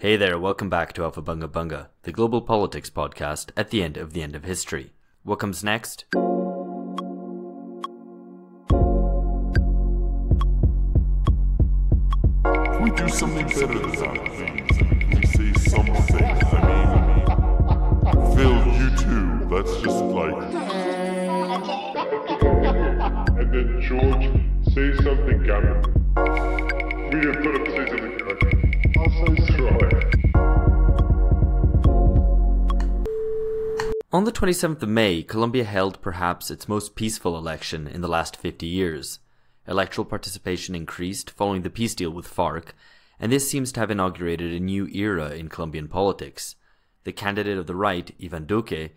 Hey there, welcome back to Alpha Bunga Bunga, the global politics podcast at the end of history. What comes next? Can we do something better than that, please? Can we say something? Phil, you too. That's just like... And then George, say something, Gavin. We have got to say something, Gavin. I'll say try. On the 27th of May, Colombia held perhaps its most peaceful election in the last 50 years. Electoral participation increased following the peace deal with FARC, and this seems to have inaugurated a new era in Colombian politics. The candidate of the right, Iván Duque,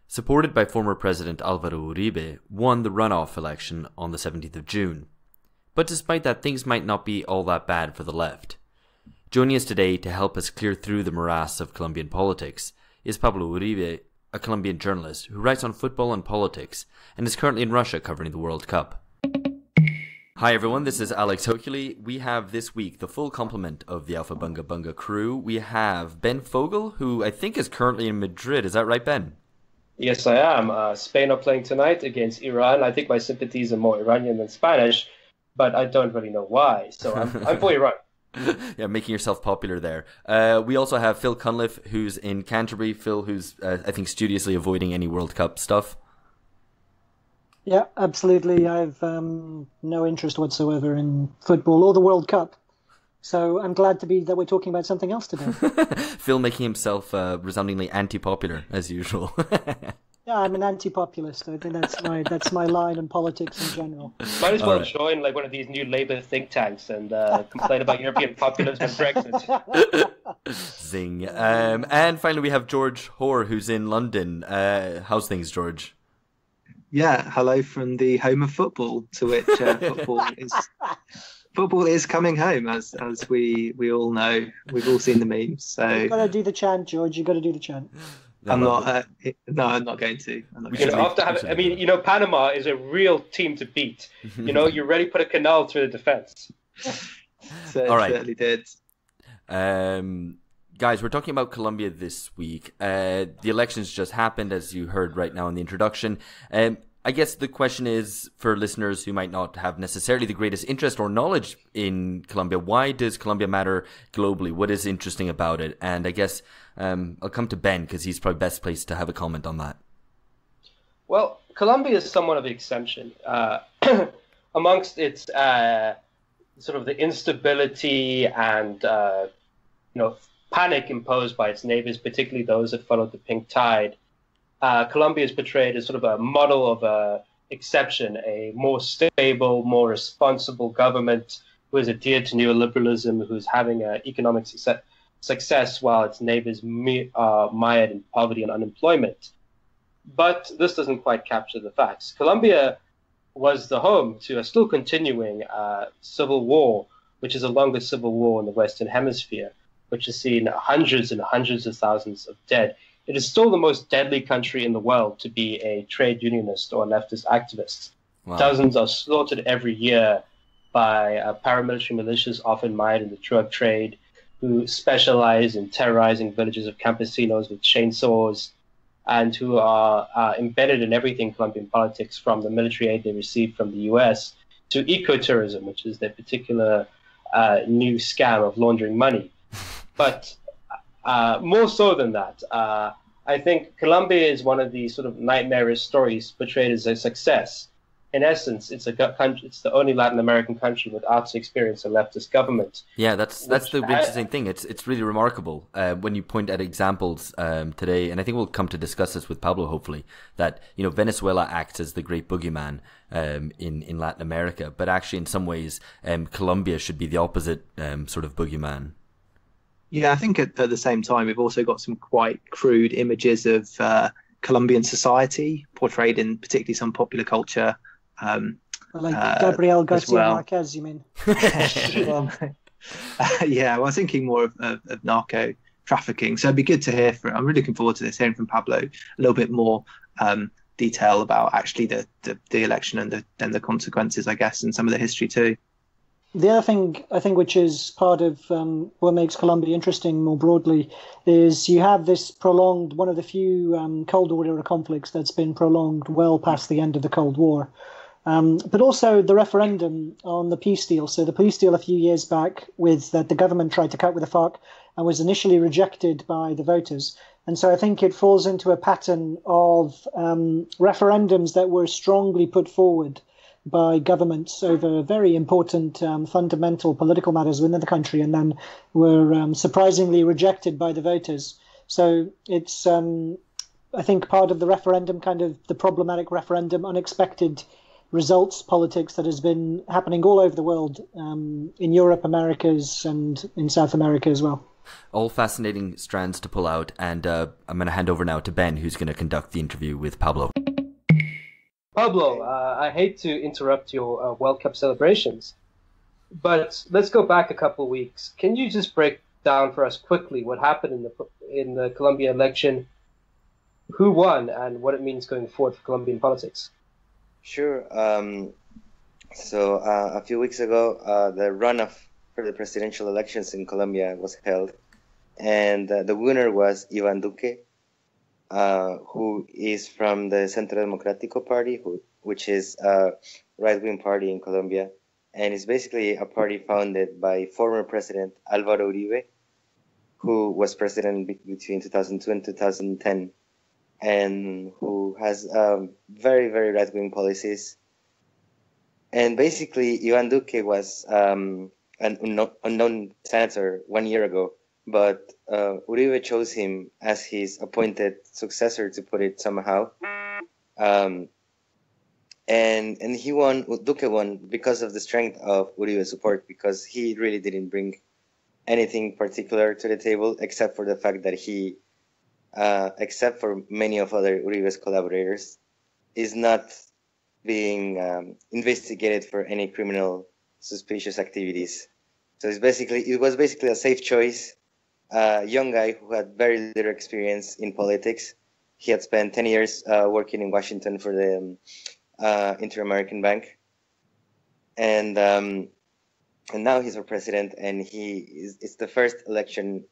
supported by former President Álvaro Uribe, won the runoff election on the 17th of June. But despite that, things might not be all that bad for the left. Joining us today to help us clear through the morass of Colombian politics is Pablo Uribe, a Colombian journalist who writes on football and politics and is currently in Russia covering the World Cup. Hi everyone, this is Alex Hochuli. We have this week the full complement of the Alpha Bunga Bunga crew. We have Ben Fogel, who I think is currently in Madrid. Is that right, Ben? Yes, I am. Spain are playing tonight against Iran. I think my sympathies are more Iranian than Spanish, but I don't really know why. So I'm for Iran. Yeah, making yourself popular there. We also have Phil Cunliffe, who's in Canterbury. Phil, who's, I think, studiously avoiding any World Cup stuff. Yeah, absolutely. I've no interest whatsoever in football or the World Cup. So I'm glad that we're talking about something else today. Phil making himself resoundingly anti-popular, as usual. Yeah, I'm an anti-populist. I think that's my line in politics in general. Might as well join like one of these new Labour think tanks and complain about European populism and Brexit. Zing. And finally we have George Hoare, who's in London. How's things, George? Yeah, hello from the home of football, to which football is coming home, as we all know. We've all seen the memes. So you've got to do the chant, George. You've got to do the chant. I'm not going to. Panama is a real team to beat. You already put a canal through the defense. All right. Certainly did. Guys, we're talking about Colombia this week. The elections just happened, as you heard right now in the introduction. I guess the question is, for listeners who might not have necessarily the greatest interest or knowledge in Colombia, why does Colombia matter globally? What is interesting about it? And I guess I'll come to Ben, because he's probably best placed to have a comment on that. Well, Colombia is somewhat of an exception. Amongst its sort of the instability and panic imposed by its neighbors, particularly those that followed the pink tide, Colombia is portrayed as sort of a model of a exception, a more stable, more responsible government who is adhered to neoliberalism, who's having economic success while its neighbors are mired in poverty and unemployment. But this doesn't quite capture the facts. Colombia was the home to a still continuing civil war, which is the longest civil war in the Western Hemisphere, which has seen hundreds and hundreds of thousands of dead. It is still the most deadly country in the world to be a trade unionist or a leftist activist. Wow. Dozens are slaughtered every year by paramilitary militias, often mired in the drug trade, who specialize in terrorizing villages of campesinos with chainsaws, and who are embedded in everything Colombian politics, from the military aid they receive from the US to ecotourism, which is their particular new scam of laundering money. But more so than that, I think Colombia is one of these sort of nightmarish stories portrayed as a success. In essence, it's the only Latin American country without to experience a leftist government. Yeah, that's the interesting thing. It's really remarkable when you point at examples today, and I think we'll come to discuss this with Pablo, hopefully, that Venezuela acts as the great boogeyman in Latin America, but actually in some ways Colombia should be the opposite sort of boogeyman. Yeah, I think at the same time, we've also got some quite crude images of Colombian society portrayed in particularly some popular culture. Gabriel Garcia Marquez, you mean? Yeah, well, I was thinking more of narco trafficking. So it'd be good to hear I'm really looking forward to this, hearing from Pablo a little bit more detail about actually the election and then the consequences, I guess, and some of the history too. The other thing I think, which is part of what makes Colombia interesting more broadly, is you have this prolonged, one of the few Cold War era conflicts that's been prolonged well past the end of the Cold War. But also the referendum on the peace deal. So the peace deal a few years back with that the government tried to cut with the FARC and was initially rejected by the voters. And so I think it falls into a pattern of referendums that were strongly put forward by governments over very important fundamental political matters within the country, and then were surprisingly rejected by the voters. So it's, I think, part of the referendum, kind of the problematic referendum, unexpected results politics that has been happening all over the world, in Europe, Americas, and in South America as well. All fascinating strands to pull out, and I'm going to hand over now to Ben, who's going to conduct the interview with Pablo. Pablo, I hate to interrupt your World Cup celebrations, but let's go back a couple of weeks. Can you just break down for us quickly what happened in the Colombia election, who won, and what it means going forward for Colombian politics? Sure. So a few weeks ago, the runoff for the presidential elections in Colombia was held, and the winner was Iván Duque, who is from the Centro Democrático Party, which is a right-wing party in Colombia, and it's basically a party founded by former President Álvaro Uribe, who was president between 2002 and 2010, and who has very, very right-wing policies. And basically, Iván Duque was an unknown senator 1 year ago, but Uribe chose him as his appointed successor, to put it somehow. And he won, Duque won, because of the strength of Uribe's support, because he really didn't bring anything particular to the table, except for the fact that he, except for many of other Uribe's collaborators, is not being investigated for any criminal suspicious activities. So it was basically a safe choice. A young guy who had very little experience in politics. He had spent 10 years working in Washington for the Inter-American Bank, and now he's our president, and it's the first election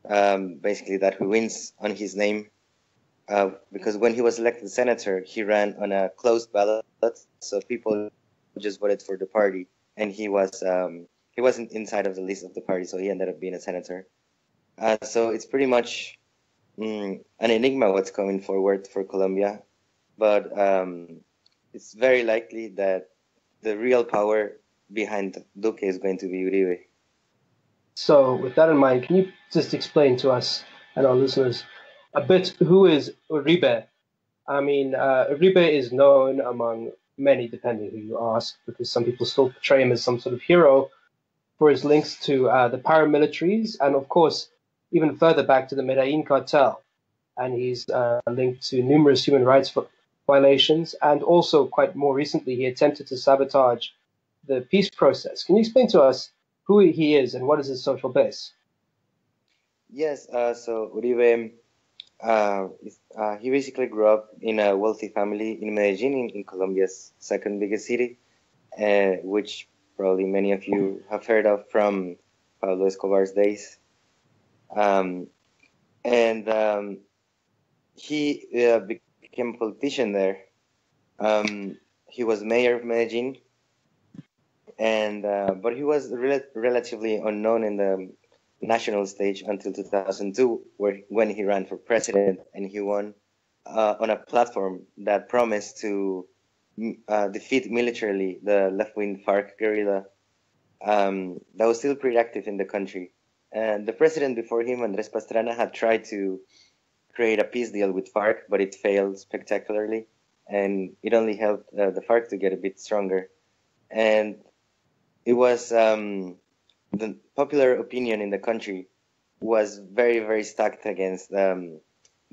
basically that he wins on his name, because when he was elected senator, he ran on a closed ballot, so people just voted for the party, and he wasn't inside of the list of the party, so he ended up being a senator. So it's pretty much an enigma what's coming forward for Colombia, but it's very likely that the real power behind Duque is going to be Uribe. So with that in mind, can you just explain to us and our listeners a bit who is Uribe? I mean, Uribe is known among many, depending who you ask, because some people still portray him as some sort of hero for his links to the paramilitaries, and of course, even further back to the Medellin cartel. And he's linked to numerous human rights violations, and also quite more recently, he attempted to sabotage the peace process. Can you explain to us who he is and what is his social base? Yes, so Uribe, he basically grew up in a wealthy family in Medellin, in Colombia's second biggest city, which probably many of you have heard of from Pablo Escobar's days. He became a politician there. He was mayor of Medellin, but he was relatively unknown in the national stage until 2002, when he ran for president, and he won on a platform that promised to defeat militarily the left-wing FARC guerrilla that was still pretty active in the country. And the president before him, Andrés Pastrana, had tried to create a peace deal with FARC, but it failed spectacularly, and it only helped the FARC to get a bit stronger. And it was the popular opinion in the country was very, very stacked against the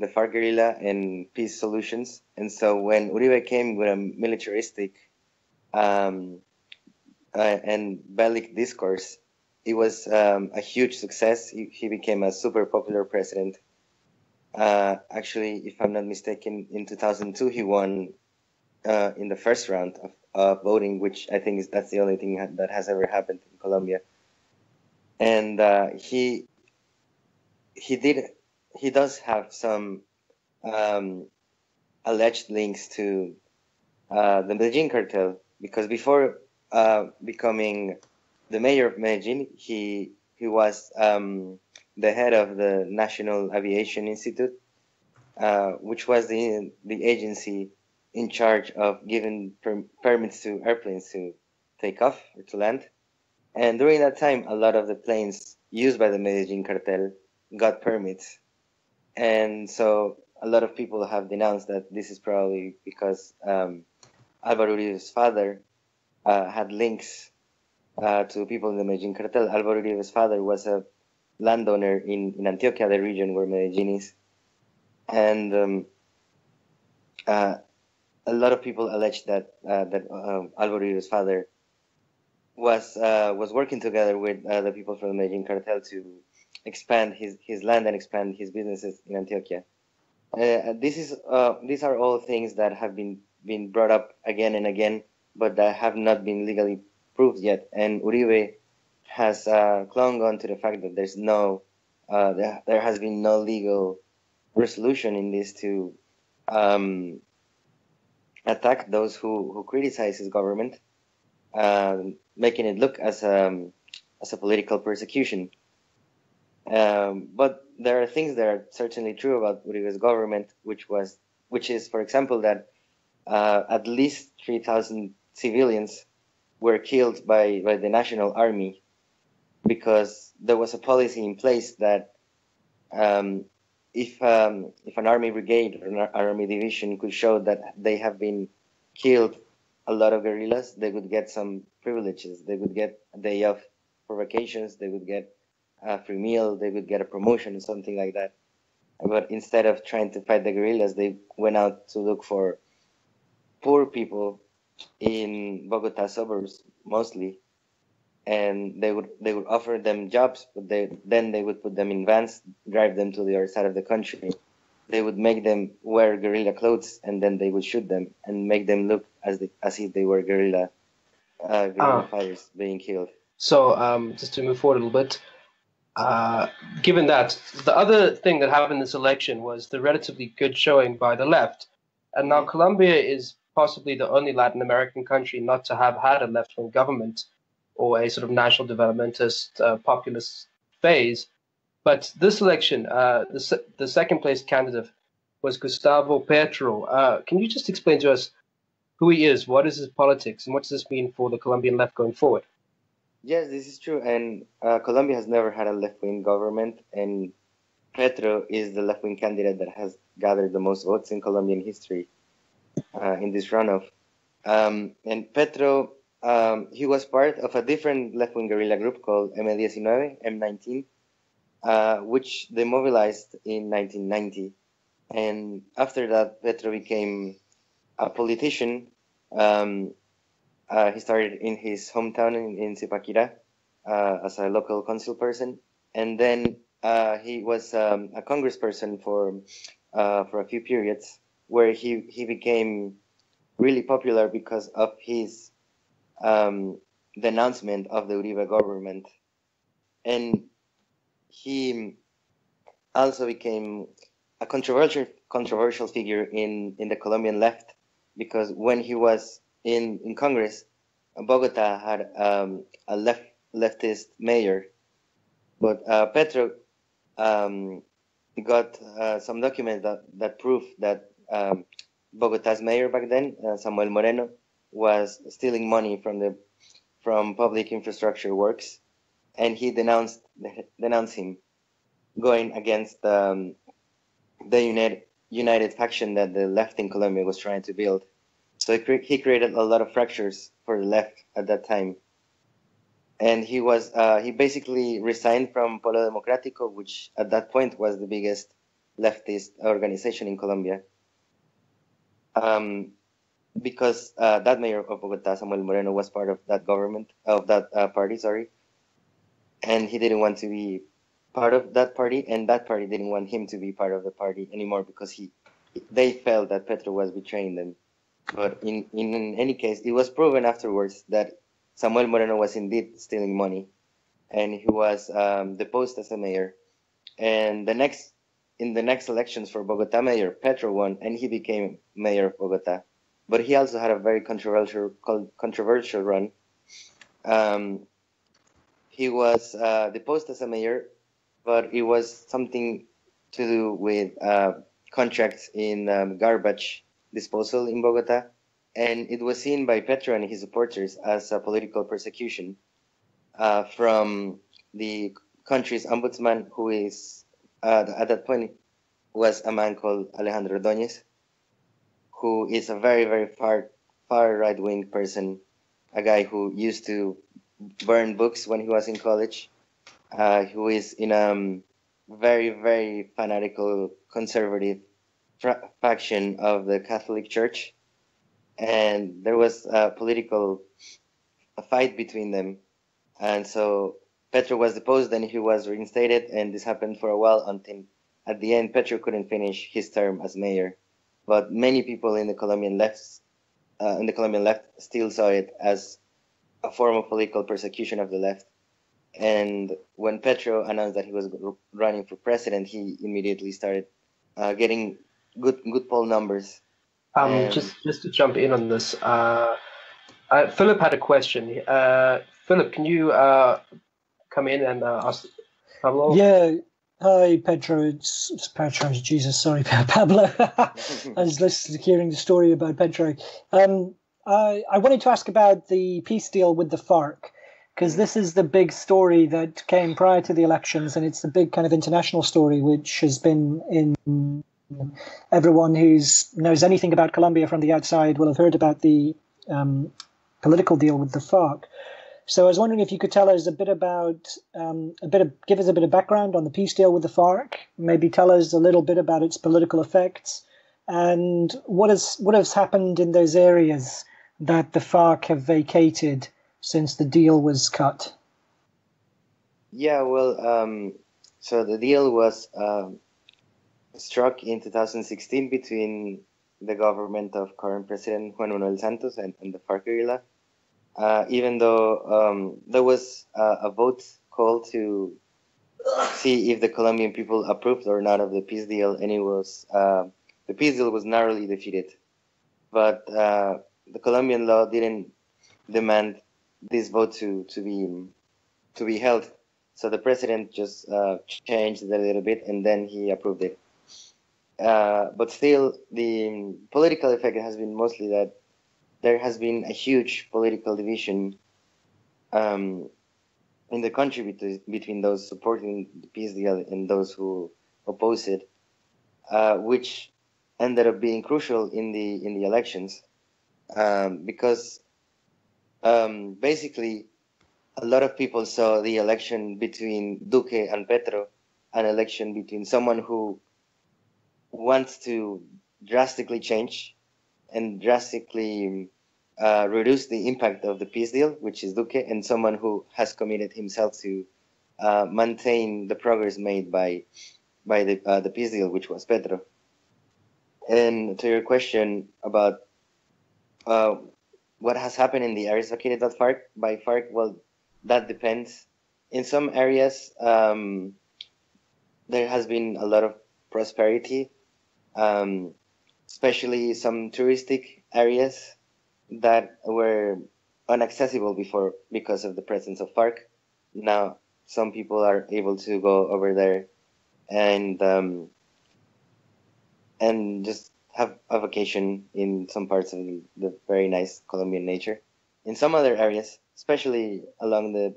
FARC guerrilla and peace solutions. And so when Uribe came with a militaristic and bellic discourse, it was a huge success. He became a super popular president. Actually, if I'm not mistaken, in 2002, he won in the first round voting, which I think that's the only thing that has ever happened in Colombia. And he does have some alleged links to the Medellin cartel, because before becoming the mayor of Medellin, he was the head of the National Aviation Institute, which was the agency in charge of giving permits to airplanes to take off or to land. And during that time, a lot of the planes used by the Medellin cartel got permits. And so a lot of people have denounced that this is probably because Álvaro Uribe's father had links to people in the Medellin cartel. Álvaro Uribe's father was a landowner in Antioquia, the region where Medellin is. And a lot of people allege that Álvaro Uribe's father was working together with the people from the Medellin cartel to expand his land and expand his businesses in Antioquia. These are all things that have been brought up again and again, but that have not been legally proved yet. And Uribe has clung on to the fact that there has been no legal resolution in this to attack those who criticize his government, making it look as a political persecution. But there are things that are certainly true about Uribe's government, which is, for example, that at least 3,000 civilians were killed by the National Army, because there was a policy in place that if an army brigade or an army division could show that they have been killed a lot of guerrillas, they would get some privileges. They would get a day off for vacations. They would get a free meal. They would get a promotion or something like that. But instead of trying to fight the guerrillas, they went out to look for poor people in Bogota suburbs mostly, and they would offer them jobs, but then they would put them in vans, drive them to the other side of the country. They would make them wear guerrilla clothes, and then they would shoot them and make them look as if they were guerrilla fighters being killed. So just to move forward a little bit, given that, the other thing that happened in this election was the relatively good showing by the left. And now Colombia is possibly the only Latin American country not to have had a left-wing government or a sort of national developmentist populist phase. But this election, the second-place candidate was Gustavo Petro. Can you just explain to us who he is, what is his politics, and what does this mean for the Colombian left going forward? Yes, this is true. And Colombia has never had a left-wing government, and Petro is the left-wing candidate that has gathered the most votes in Colombian history in this runoff. And Petro, he was part of a different left-wing guerrilla group called M19, which they mobilized in 1990. And after that, Petro became a politician. He started in his hometown in Zipaquirá as a local council person, and then he was a congressperson for a few periods, where he became really popular because of his denouncement of the Uribe government. And he also became a controversial figure in the Colombian left, because when he was in Congress, Bogota had a leftist mayor, but Petro got some documents that prove that Bogota's mayor back then, Samuel Moreno, was stealing money from public infrastructure works, and he denounced him, going against the united faction that the left in Colombia was trying to build. So he created a lot of fractures for the left at that time. And he basically resigned from Polo Democrático, which at that point was the biggest leftist organization in Colombia. Because that mayor of Bogota, Samuel Moreno, was part of that party, and he didn't want to be part of that party, and that party didn't want him to be part of the party anymore, because they felt that Petro was betraying them. But in any case, it was proven afterwards that Samuel Moreno was indeed stealing money, and he was deposed as a mayor. And in the next elections for Bogota mayor, Petro won, and he became mayor of Bogota. But he also had a very controversial run. He was deposed as a mayor, but it was something to do with contracts in garbage disposal in Bogota, and it was seen by Petro and his supporters as a political persecution from the country's ombudsman, who is at that point was a man called Alejandro Ordóñez, who is a very, very far right-wing person, a guy who used to burn books when he was in college, who is in a very, very fanatical conservative faction of the Catholic Church. And there was a political fight between them. And so Petro was deposed and he was reinstated, and this happened for a while until at the end Petro couldn't finish his term as mayor. But many people in the Colombian left still saw it as a form of political persecution of the left. And when Petro announced that he was running for president, he immediately started getting good poll numbers. Just to jump in on this, Philip had a question. Philip, can you come in and ask Pablo? Yeah. Hi, Pedro. It's Pedro. Jesus, sorry, Pablo. I was hearing the story about Pedro. I wanted to ask about the peace deal with the FARC, because this is the big story that came prior to the elections, and it's the big kind of international story, which has been in everyone who knows anything about Colombia from the outside will have heard about the political deal with the FARC. So I was wondering if you could tell us a bit about, give us a bit of background on the peace deal with the FARC, maybe tell us a little bit about its political effects, and what has happened in those areas that the FARC have vacated since the deal was cut. Yeah, well, so the deal was struck in 2016 between the government of current President Juan Manuel Santos and the FARC guerrilla. Even though there was a vote called to see if the Colombian people approved or not of the peace deal, and it was the peace deal was narrowly defeated. But the Colombian law didn't demand this vote to be held, so the president just changed it a little bit, and then he approved it. But still, the political effect has been mostly that there has been a huge political division in the country between those supporting the peace deal and those who oppose it, which ended up being crucial in the elections, because basically a lot of people saw the election between Duque and Petro an election between someone who wants to drastically change and drastically reduce the impact of the peace deal, which is Duque, and someone who has committed himself to maintain the progress made by the peace deal, which was Petro. And to your question about what has happened in the areas vacated by FARC, well, that depends. In some areas, there has been a lot of prosperity, especially some touristic areas that were inaccessible before because of the presence of FARC. Now, some people are able to go over there and just have a vacation in some parts of the very nice Colombian nature. In some other areas, especially along the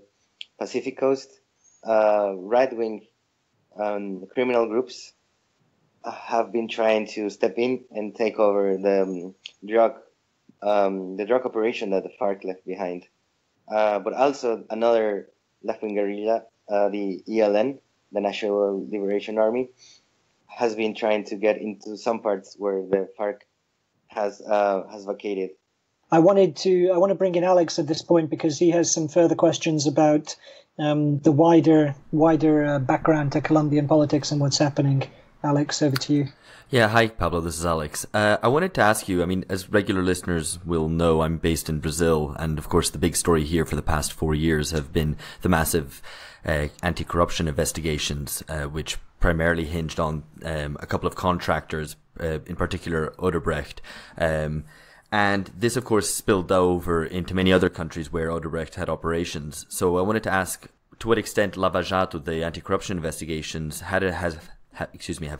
Pacific coast, right-wing criminal groups have been trying to step in and take over the drug operation that the FARC left behind. But also another left-wing guerrilla, the ELN, the National Liberation Army, has been trying to get into some parts where the FARC has vacated. I want to bring in Alex at this point because he has some further questions about the wider background to Colombian politics and what's happening. Alex, over to you. Yeah, hi Pablo, this is Alex. I wanted to ask you, I mean, as regular listeners will know, I'm based in Brazil, and of course the big story here for the past 4 years have been the massive anti-corruption investigations, which primarily hinged on a couple of contractors, in particular Odebrecht. And this, of course, spilled over into many other countries where Odebrecht had operations. So I wanted to ask, to what extent Lava Jato, the anti-corruption investigations, have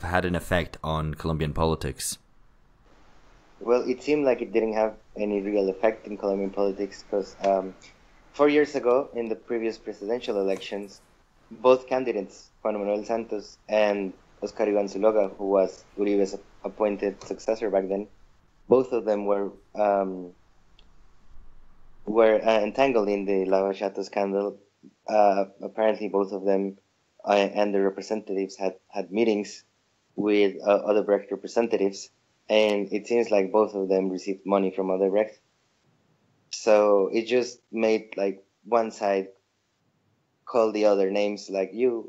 had an effect on Colombian politics? Well, it seemed like it didn't have any real effect in Colombian politics because 4 years ago, in the previous presidential elections, both candidates, Juan Manuel Santos and Oscar Iván Zuluaga, who was Uribe's appointed successor back then, both of them were entangled in the Lava Jato scandal. Apparently, both of them and the representatives had meetings with Odebrecht representatives, and it seems like both of them received money from Odebrecht. So it just made like one side call the other names, like your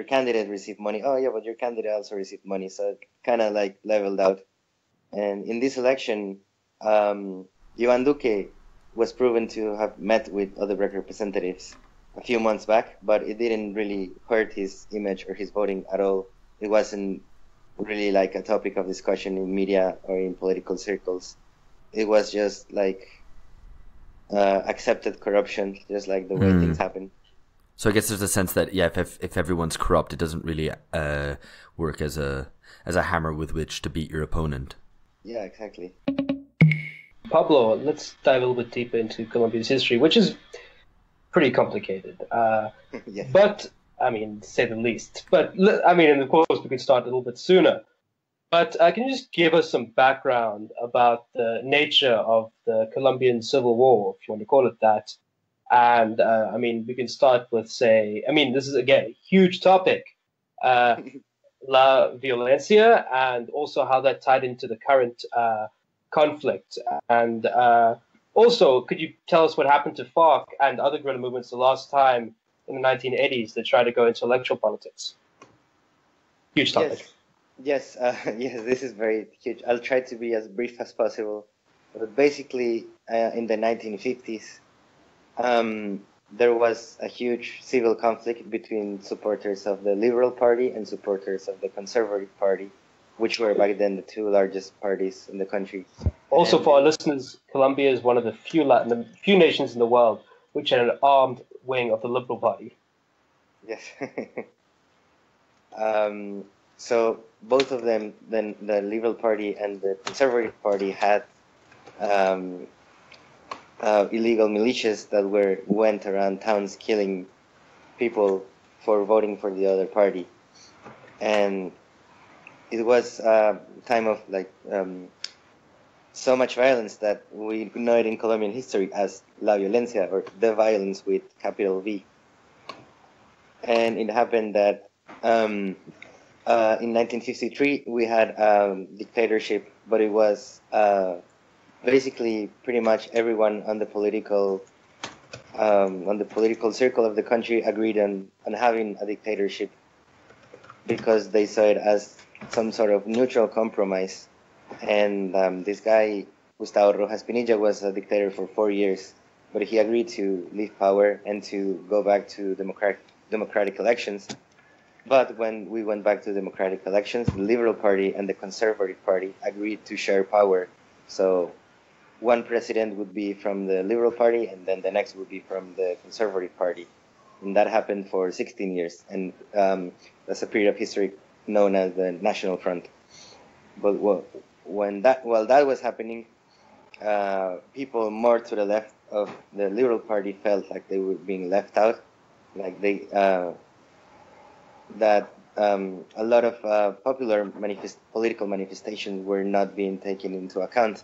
candidate received money. Oh yeah, but your candidate also received money. So it kind of like leveled out. And in this election, Iván Duque was proven to have met with Odebrecht representatives a few months back, but it didn't really hurt his image or his voting at all. It wasn't really like a topic of discussion in media or in political circles. It was just like accepted corruption, just like the way things happen. So I guess there's a sense that, yeah, if everyone's corrupt, it doesn't really work as a hammer with which to beat your opponent. Yeah, exactly. Pablo, let's dive a little bit deeper into Colombia's history, which is pretty complicated. Yes. But, I mean, to say the least. But, I mean, and of course, we could start a little bit sooner. But can you just give us some background about the nature of the Colombian Civil War, if you want to call it that? And, I mean, we can start with, say, I mean, this is, again, a huge topic. La Violencia, and also how that tied into the current conflict. And also, could you tell us what happened to FARC and other guerrilla movements the last time in the 1980s that tried to go into electoral politics? Huge topic. Yes, yes, this is very huge. I'll try to be as brief as possible. But basically, in the 1950s, there was a huge civil conflict between supporters of the Liberal Party and supporters of the Conservative Party, which were back then the two largest parties in the country. Also, for our listeners, Colombia is one of the few nations in the world which had an armed wing of the Liberal Party. Yes. So both of them, then the Liberal Party and the Conservative Party, had illegal militias that went around towns killing people for voting for the other party, and it was a time of like so much violence that we know it in Colombian history as La Violencia, or the violence with capital V. And it happened that in 1953 we had dictatorship, but it was basically pretty much everyone on the political circle of the country agreed on having a dictatorship because they saw it as some sort of neutral compromise. And this guy, Gustavo Rojas Pinilla, was a dictator for 4 years, but he agreed to leave power and to go back to democratic elections. But when we went back to democratic elections, the Liberal Party and the Conservative Party agreed to share power. So one president would be from the Liberal Party, and then the next would be from the Conservative Party. And that happened for 16 years. And that's a period of history known as the National Front. But while that was happening, people more to the left of the Liberal Party felt like they were being left out, like they that a lot of popular political manifestations were not being taken into account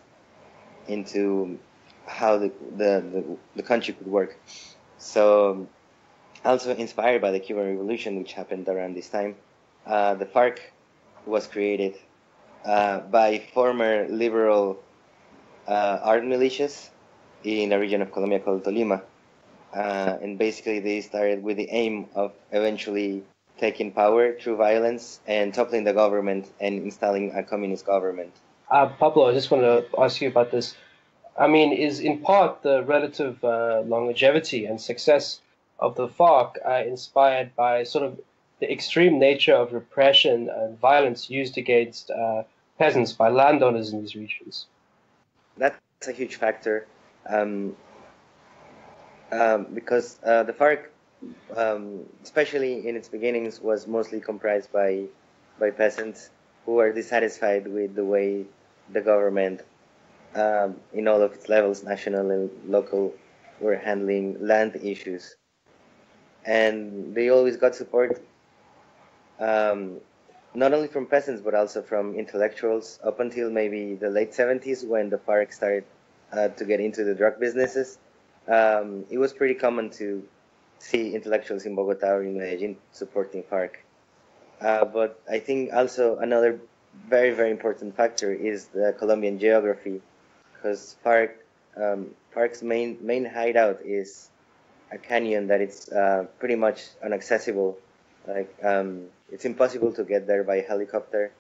into how the country could work. So, also inspired by the Cuban Revolution, which happened around this time, the FARC was created by former liberal armed militias in a region of Colombia called Tolima. And basically they started with the aim of eventually taking power through violence and toppling the government and installing a communist government. Pablo, I just want to ask you about this. I mean, is in part the relative longevity and success of the FARC inspired by sort of the extreme nature of repression and violence used against peasants by landowners in these regions? That's a huge factor, because the FARC, especially in its beginnings, was mostly comprised by peasants who were dissatisfied with the way the government, in all of its levels, national and local, were handling land issues. And they always got support, not only from peasants, but also from intellectuals, up until maybe the late 70s, when the FARC started to get into the drug businesses. It was pretty common to see intellectuals in Bogota or in Medellin supporting FARC. But I think also another very, very important factor is the Colombian geography, because FARC's main hideout is a canyon that it's pretty much inaccessible. Like it's impossible to get there by helicopter,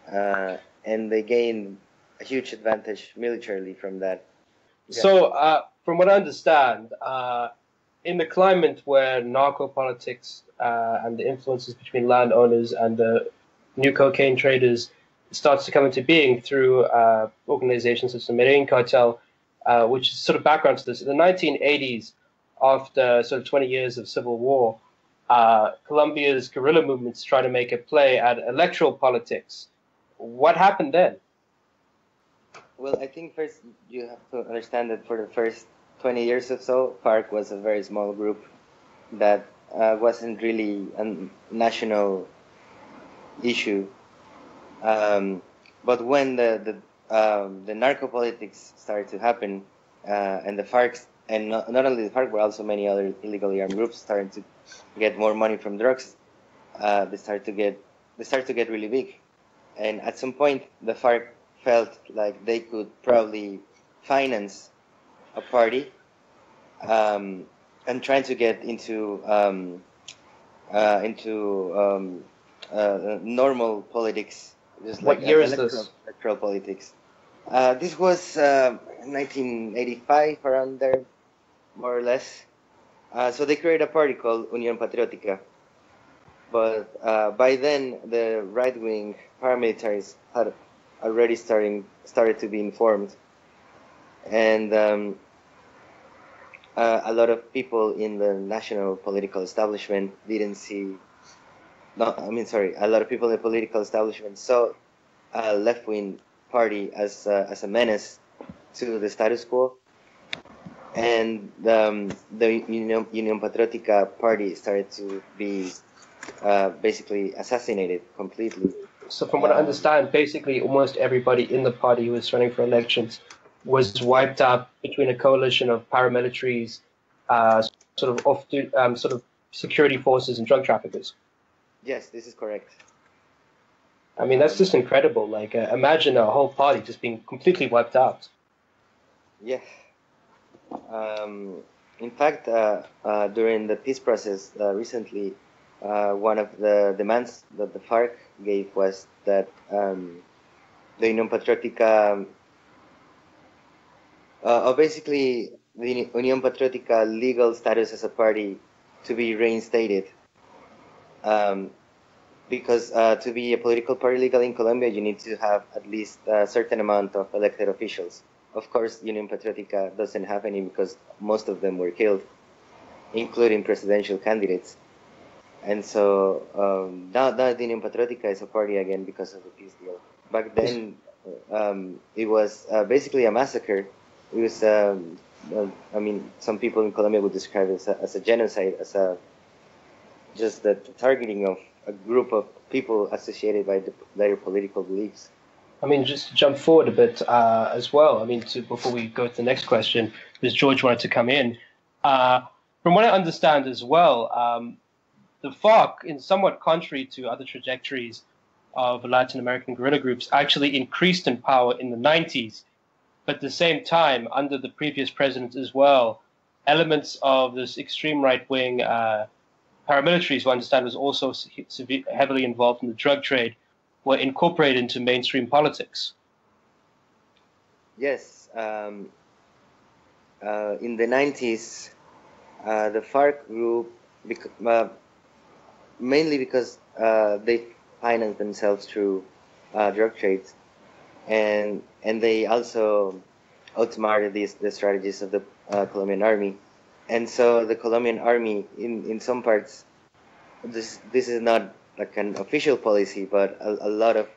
and they gain a huge advantage militarily from that. Yeah. So, from what I understand, in the climate where narco politics and the influences between landowners and the new cocaine traders starts to come into being through organizations such as the Medellin cartel, which is sort of background to this. In the 1980s, after sort of 20 years of civil war, Colombia's guerrilla movements try to make a play at electoral politics. What happened then? Well, I think first you have to understand that for the first 20 years or so, FARC was a very small group that wasn't really a national issue. But when the narco politics started to happen, and the FARC, and not only the FARC, but also many other illegally armed groups started to get more money from drugs, they start to get really big. And at some point, the FARC felt like they could probably finance a party, and trying to get into normal politics. Just what like year is this? Electoral politics. This was 1985, around there, more or less. So they created a party called Unión Patriótica. But by then, the right-wing paramilitaries had already started to be informed, and a lot of people in the national political establishment didn't see. A lot of people in the political establishment saw a left-wing party as a menace to the status quo, and the Unión Patriótica party started to be basically assassinated completely. So from what I understand, basically almost everybody in the party who was running for elections was wiped out between a coalition of paramilitaries, sort of security forces and drug traffickers. Yes, this is correct. I mean, that's just incredible. Like, imagine a whole party just being completely wiped out. Yeah. In fact, during the peace process recently, one of the demands that the FARC gave was that the Unión Patriótica, basically the Unión Patriótica legal status as a party to be reinstated. Because to be a political party legal in Colombia, you need to have at least a certain amount of elected officials. Of course, Unión Patriótica doesn't have any because most of them were killed, including presidential candidates. And so now the Unión Patriótica is a party again because of the peace deal. Back then, it was basically a massacre. It was, some people in Colombia would describe it as a genocide, as just the targeting of a group of people associated by their political beliefs. I mean, just to jump forward a bit as well. I mean, before we go to the next question, because George wanted to come in. From what I understand as well, the FARC, in somewhat contrary to other trajectories of Latin American guerrilla groups, actually increased in power in the 90s. But at the same time, under the previous president as well, elements of this extreme right-wing paramilitaries, who I understand was also heavily involved in the drug trade, were incorporated into mainstream politics. Yes. In the 90s, the FARC group, mainly because they financed themselves through drug trades, and they also outsmarted the strategies of the Colombian army. And so the Colombian army, in some parts, this is not like an official policy, but a lot of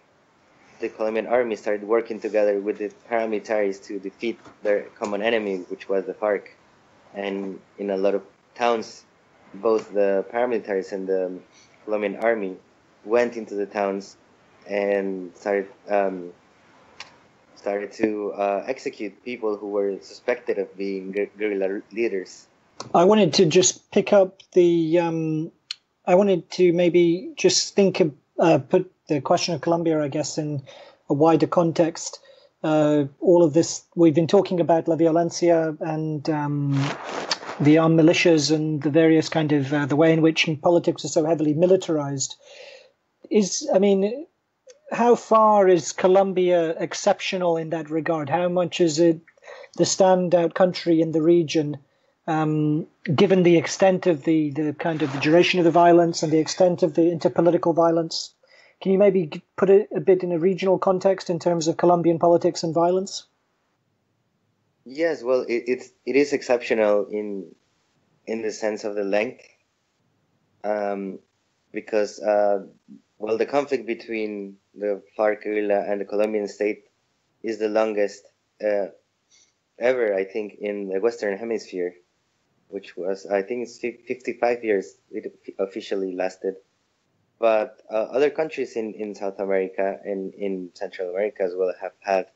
the Colombian army started working together with the paramilitaries to defeat their common enemy, which was the FARC. And in a lot of towns, both the paramilitaries and the Colombian army went into the towns and started to execute people who were suspected of being guerrilla leaders. I wanted to just pick up the. I wanted to maybe just think of, put the question of Colombia, I guess, in a wider context. All of this, we've been talking about La Violencia and the armed militias and the various kind of the way in which politics are so heavily militarized. How far is Colombia exceptional in that regard? How much is it the standout country in the region, given the extent of the kind of the duration of the violence and the extent of the interpolitical violence? Can you maybe put it a bit in a regional context in terms of Colombian politics and violence? Yes, well, it is exceptional in the sense of the length, because the conflict between the FARC guerrilla and the Colombian state is the longest ever, I think, in the Western Hemisphere, which was, I think, it's 55 years it officially lasted. But other countries in South America and in Central America as well have had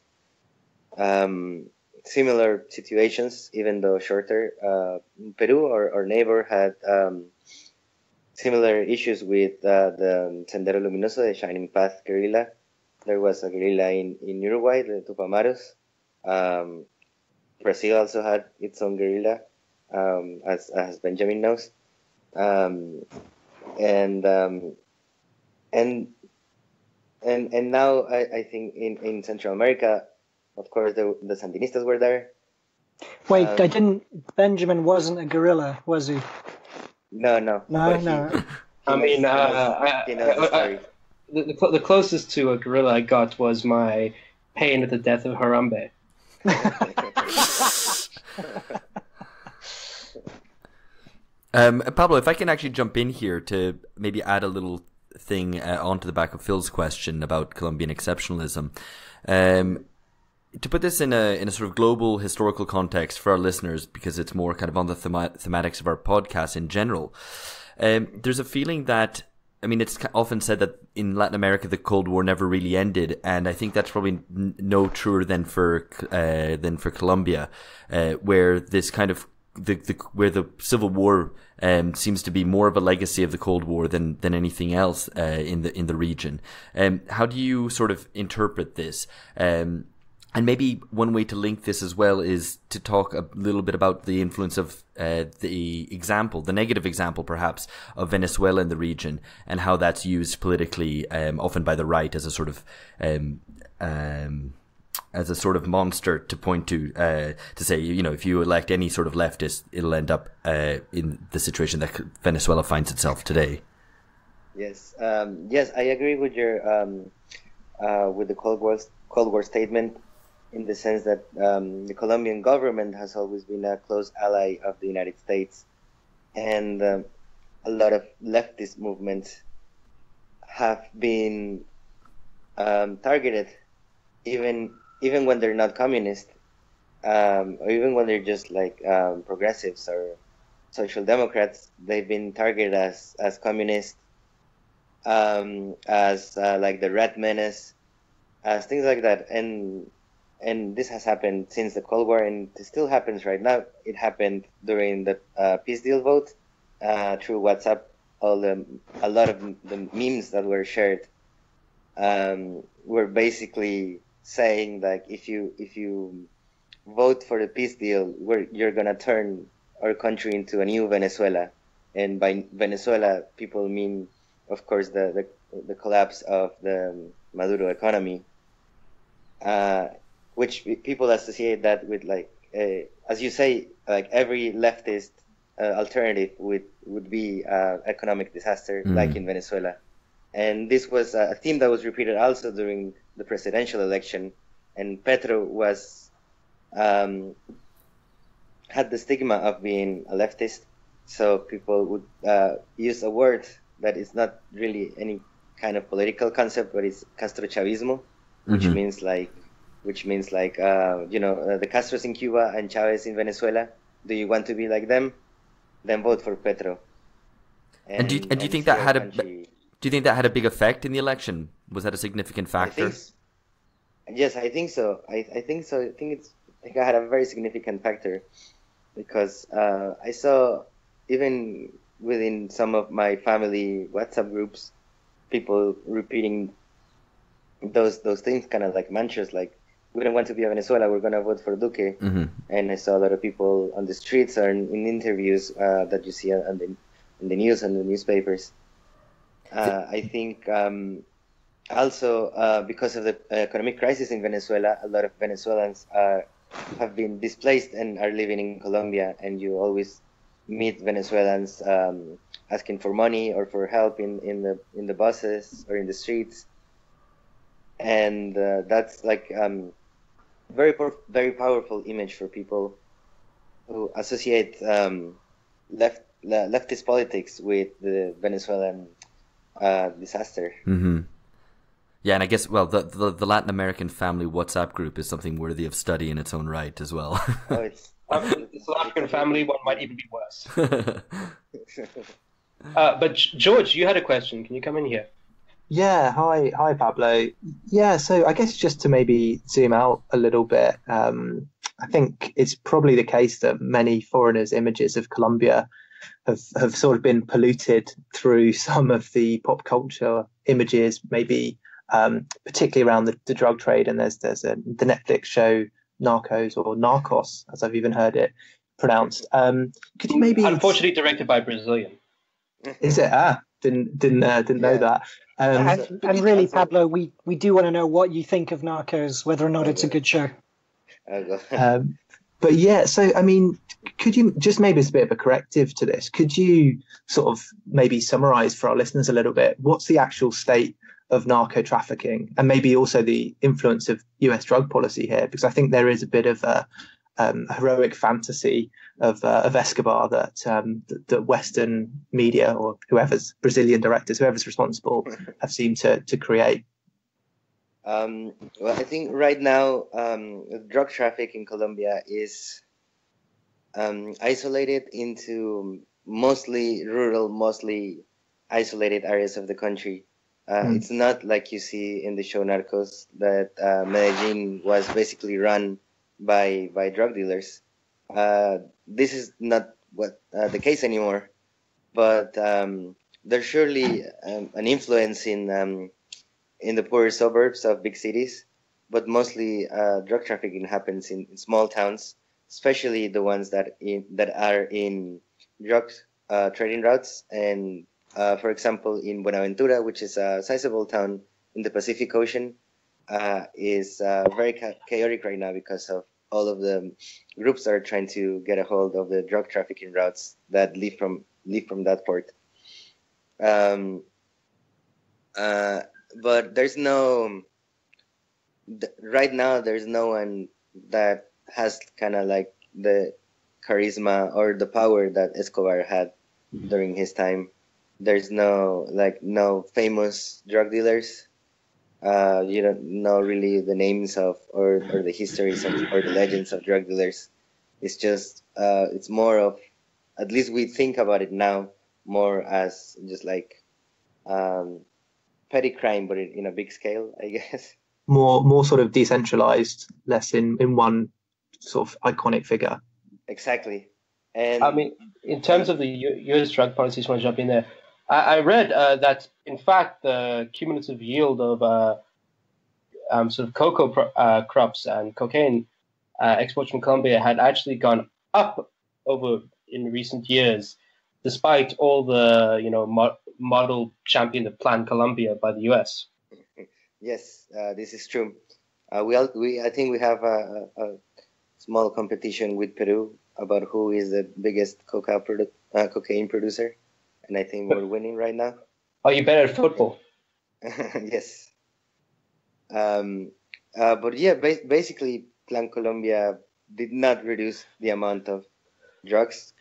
similar situations, even though shorter. Peru, our neighbor, had similar issues with the Sendero Luminoso, the Shining Path guerrilla. There was a guerrilla in Uruguay, the Tupamaros. Brazil also had its own guerrilla, as Benjamin knows. And now I think in Central America, of course, the Sandinistas were there. Wait, Benjamin wasn't a guerrilla, was he? No. No. The closest to a guerrilla I got was my pain at the death of Harambe. Pablo, if I can actually jump in here to maybe add a little thing onto the back of Phil's question about Colombian exceptionalism. To put this in a sort of global historical context for our listeners, because it's more kind of on the thematics of our podcast in general, there's a feeling that, it's often said that in Latin America the Cold War never really ended, and I think that's probably no truer than for Colombia, where this kind of where the Civil War seems to be more of a legacy of the Cold War than anything else in the region. How do you sort of interpret this? And maybe one way to link this as well is to talk a little bit about the influence of the negative example perhaps, of Venezuela in the region, and how that's used politically, often by the right, as a sort of monster to point to say, if you elect any sort of leftist, it'll end up in the situation that Venezuela finds itself today. Yes, I agree with your with the Cold War statement, in the sense that the Colombian government has always been a close ally of the United States, and a lot of leftist movements have been targeted, even when they're not communist, or even when they're just like progressives or social democrats. They've been targeted as communist, as like the Red Menace, as things like that, and this has happened since the Cold War, and it still happens right now. It happened during the peace deal vote, through WhatsApp. A lot of the memes that were shared were basically saying like, if you vote for the peace deal, you're gonna turn our country into a new Venezuela, And by Venezuela, people mean, of course, the collapse of the Maduro economy, which people associate that with, like, as you say, like every leftist alternative would be economic disaster, like in Venezuela. And this was a theme that was repeated also during the presidential election. And Petro was had the stigma of being a leftist, so people would use a word that is not really any kind of political concept, but it's Castrochavismo, which means like the Castros in Cuba and Chavez in Venezuela. Do you want to be like them? Then vote for Petro. And do you think that had a big effect in the election? Was that a significant factor? Yes, I think so. I think so. I think it had a very significant factor, because I saw, even within some of my family WhatsApp groups, people repeating those things, kind of like mantras, like, we don't want to be a Venezuela, we're going to vote for Duque. And I saw a lot of people on the streets or in interviews that you see on the news and the newspapers. I think also because of the economic crisis in Venezuela, a lot of Venezuelans have been displaced and are living in Colombia, and you always meet Venezuelans asking for money or for help in the buses or in the streets. And that's like very powerful image for people who associate leftist politics with the Venezuelan disaster. Yeah, and I guess, well, the Latin American family WhatsApp group is something worthy of study in its own right as well. The South African family one might even be worse. But George, you had a question. Can you come in here? Yeah, hi Pablo. Yeah, so I guess just to maybe zoom out a little bit, I think it's probably the case that many foreigners' images of Colombia have sort of been polluted through some of the pop culture images, maybe particularly around the drug trade. And there's the Netflix show Narcos, or Narcos, as I've even heard it pronounced. Could you maybe? Unfortunately, directed by a Brazilian. Is it? Didn't know that. And really, Pablo, we do want to know what you think of Narcos, whether or not it's a good show. But yeah, so I mean, could you just, maybe as a bit of a corrective to this, could you sort of maybe summarize for our listeners a little bit what's the actual state of narco trafficking, and maybe also the influence of US drug policy here? Because I think there is a bit of a heroic fantasy of Escobar that Western media, or whoever's Brazilian directors, whoever's responsible, have seemed to create. Well, I think right now drug traffic in Colombia is isolated into mostly rural, mostly isolated areas of the country. It's not like you see in the show Narcos, that Medellin was basically run by drug dealers. This is not what the case anymore, but there's surely an influence in the poorer suburbs of big cities, but mostly drug trafficking happens in small towns, especially the ones that are in drug trading routes. And for example, in Buenaventura, which is a sizable town in the Pacific Ocean, is very chaotic right now because of all of the groups that are trying to get a hold of the drug trafficking routes that leave from that port. But there's right now there's no one that has kind of like the charisma or the power that Escobar had during his time. There's no famous drug dealers. You don't know really the names of or the histories of, or the legends of drug dealers. It's just it's more of, at least we think about it now, more as just like petty crime, but in a big scale, I guess. More sort of decentralized, less in one sort of iconic figure. Exactly. And I mean, in terms of the U.S. drug policy, just want to jump in there. I read that, in fact, the cumulative yield of sort of cocoa crops and cocaine exports from Colombia had actually gone up in recent years. despite all the model champion of Plan Colombia by the U.S. Yes, this is true. I think we have a small competition with Peru about who is the biggest cocaine producer, and I think we're winning right now. Are you better at football? Yes. But yeah, basically, Plan Colombia did not reduce the amount of drugs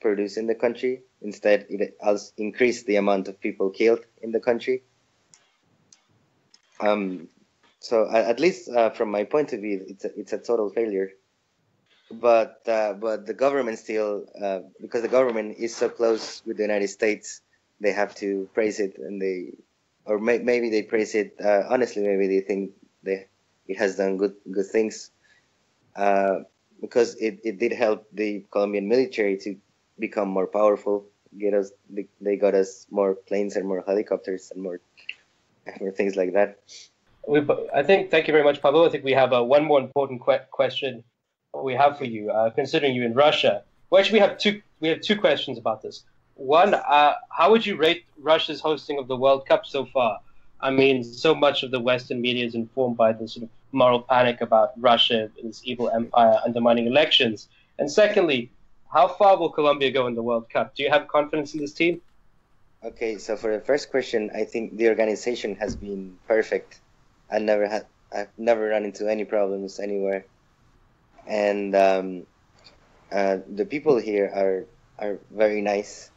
produced in the country. Instead, it also increased the amount of people killed in the country. So at least from my point of view, it's a total failure. But the government still, because the government is so close with the United States, they have to praise it, and maybe they praise it honestly. Maybe they think it has done good things, because it did help the Colombian military to become more powerful. They got us more planes and more helicopters and more things like that. Thank you very much, Pablo. I think we have one more important question we have for you, considering you in Russia. Well, actually, we have two questions about this. One, how would you rate Russia's hosting of the World Cup so far? I mean, so much of the Western media is informed by this sort of moral panic about Russia, this evil empire undermining elections. And secondly, how far will Colombia go in the World Cup? Do you have confidence in this team? Okay, so for the first question, I think the organization has been perfect. I've never run into any problems anywhere, and the people here are very nice,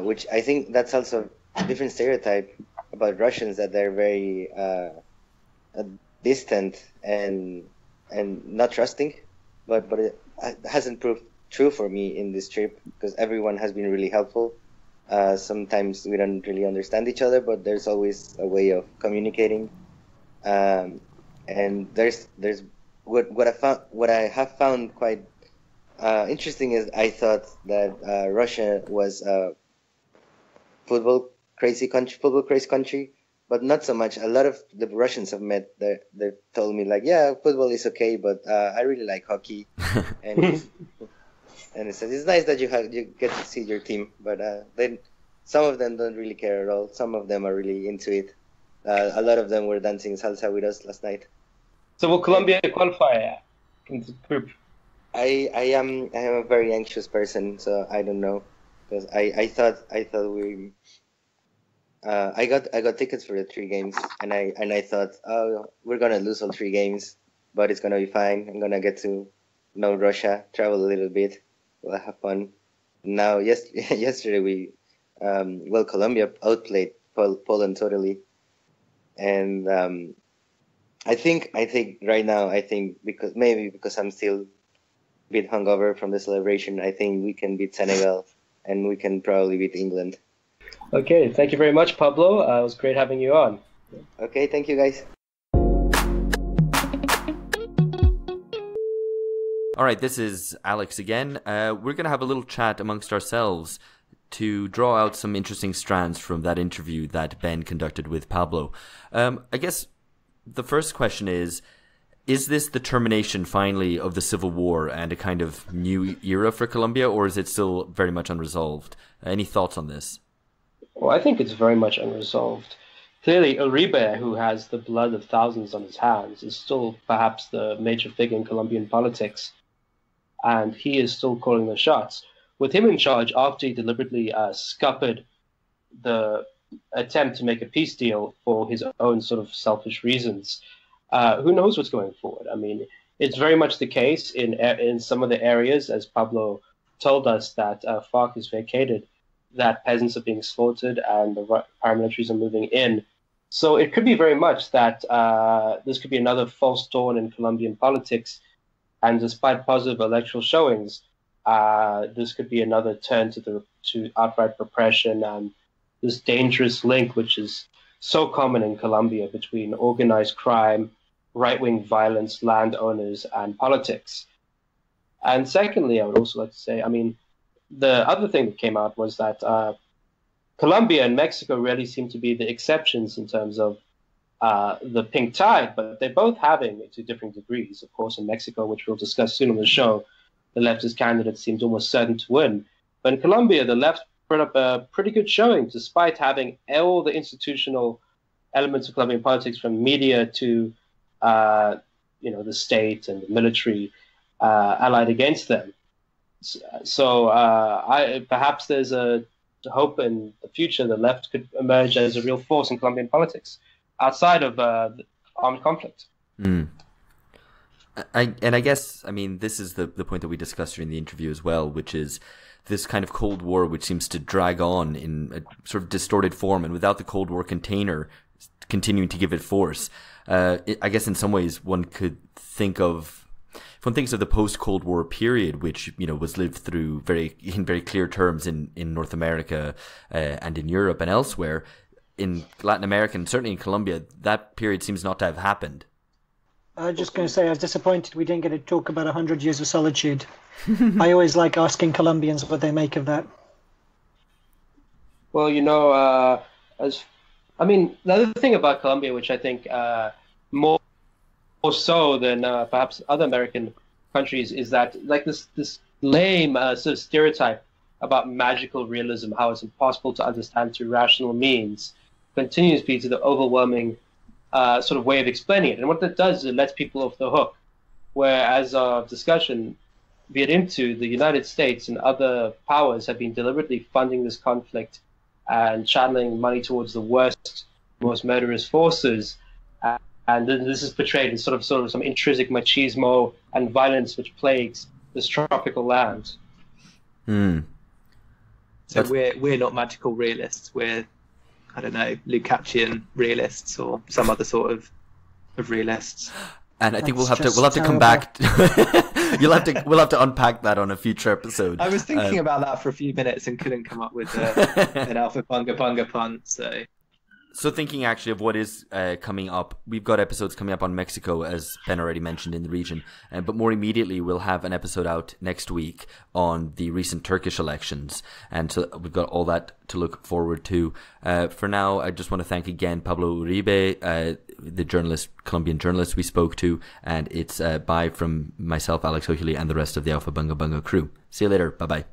which I think that's also a different stereotype about Russians, that they're very distant and not trusting, but it hasn't proved true for me in this trip, because everyone has been really helpful. Sometimes we don't really understand each other, but there's always a way of communicating. And there's what I have found quite interesting is I thought that Russia was a football crazy country, but not so much. A lot of the Russians I've met, they told me like, yeah, football is okay, but I really like hockey, and and it said it's nice that you get to see your team, but then some of them don't really care at all. Some of them are really into it. A lot of them were dancing salsa with us last night. So will Colombia qualify in the group? I am a very anxious person, so I don't know, because I thought we I got tickets for the 3 games, and I thought, oh, we're gonna lose all 3 games, but it's gonna be fine. I'm gonna get to know Russia, travel a little bit, we'll have fun. Now, yesterday we Colombia outplayed Poland totally. And I think right now, because I'm still a bit hungover from the celebration, I think we can beat Senegal, and we can probably beat England. Okay, thank you very much, Pablo. It was great having you on. Okay, thank you, guys. All right, this is Alex again. We're going to have a little chat amongst ourselves to draw out some interesting strands from that interview that Ben conducted with Pablo. I guess the first question is this the termination finally of the civil war and a kind of new era for Colombia, or is it still very much unresolved? Any thoughts on this? Well, I think it's very much unresolved. Clearly, Uribe, who has the blood of thousands on his hands, is still perhaps the major figure in Colombian politics, and he is still calling the shots. With him in charge, after he deliberately scuppered the attempt to make a peace deal for his own sort of selfish reasons, who knows what's going forward? I mean, it's very much the case in some of the areas, as Pablo told us, that FARC is vacated, that peasants are being slaughtered and the paramilitaries are moving in. So it could be very much that this could be another false dawn in Colombian politics, and despite positive electoral showings, this could be another turn to outright repression and this dangerous link, which is so common in Colombia, between organized crime, right-wing violence, landowners, and politics. And secondly, I would also like to say, I mean, the other thing that came out was that Colombia and Mexico really seem to be the exceptions in terms of the pink tide, but they're both having it to different degrees. Of course, in Mexico, which we'll discuss soon on the show, the leftist candidate seems almost certain to win. But in Colombia, the left put up a pretty good showing, despite having all the institutional elements of Colombian politics, from media to the state and the military, allied against them. So perhaps there's a hope in the future the left could emerge as a real force in Colombian politics outside of armed conflict. Mm. I guess, this is the point that we discussed during the interview as well, which is this kind of Cold War, which seems to drag on in a sort of distorted form, and without the Cold War container continuing to give it force. I guess in some ways one could think of, if one thinks of the post-Cold War period, which, was lived through in very clear terms in North America and in Europe and elsewhere, in Latin America and certainly in Colombia, that period seems not to have happened. I was just going to say, I was disappointed we didn't get to talk about 100 Years of Solitude. I always like asking Colombians what they make of that. Well, the other thing about Colombia, which I think more so than perhaps other American countries, is that this lame sort of stereotype about magical realism, how it's impossible to understand through rational means, continues to be to the overwhelming sort of way of explaining it. And what that does is it lets people off the hook. Whereas our discussion veered into, the United States and other powers have been deliberately funding this conflict and channeling money towards the worst, most murderous forces. And then this is portrayed as sort of some intrinsic machismo and violence which plagues this tropical land. Mm. So we're not magical realists. We're, I don't know, Lukácsian realists or some other sort of realists. And I think we'll have to come back. We'll have to unpack that on a future episode. I was thinking about that for a few minutes and couldn't come up with an alpha bunga pun. So thinking actually of what is coming up, we've got episodes coming up on Mexico, as Ben already mentioned, in the region. But more immediately, we'll have an episode out next week on the recent Turkish elections. And so we've got all that to look forward to. For now, I just want to thank again Pablo Uribe, the Colombian journalist we spoke to. And it's bye from myself, Alex O'Healy, and the rest of the Alpha Bunga Bunga crew. See you later. Bye-bye.